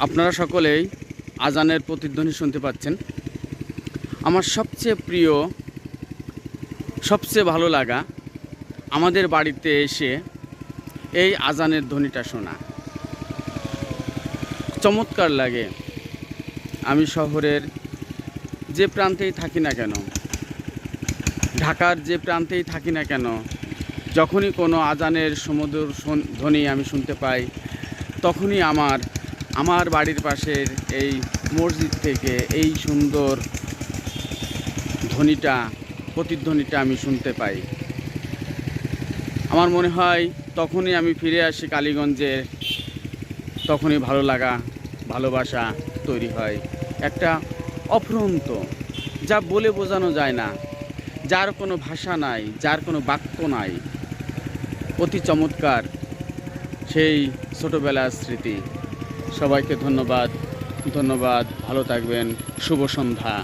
আপনারা সকলেই আজানের প্রতিধ্বনি শুনতে পাচ্ছেন। আমার সবচেয়ে প্রিয়, সবচেয়ে ভালো লাগা আমাদের বাড়িতে এসে এই আজানের ধ্বনিটা শোনা চমৎকার লাগে। আমি শহরের যে প্রান্তেই থাকি না কেন, ঢাকার যে প্রান্তেই থাকি না কেন, যখনই কোনো আজানের সুমধুর ধ্বনি আমি শুনতে পাই, তখনই আমার বাড়ির পাশের এই মসজিদ থেকে এই সুন্দর ধ্বনিটা, প্রতিধ্বনিটা আমি শুনতে পাই। আমার মনে হয় তখনই আমি ফিরে আসি কালীগঞ্জে, তখনই ভালো লাগা, ভালোবাসা তৈরি হয়। একটা অফুরন্ত, যা বলে বোঝানো যায় না, যার কোনো ভাষা নাই, যার কোনো বাক্য নাই, অতি চমৎকার সেই ছোটোবেলার স্মৃতি। সবাইকে ধন্যবাদ, ভালো থাকবেন। শুভ সন্ধ্যা।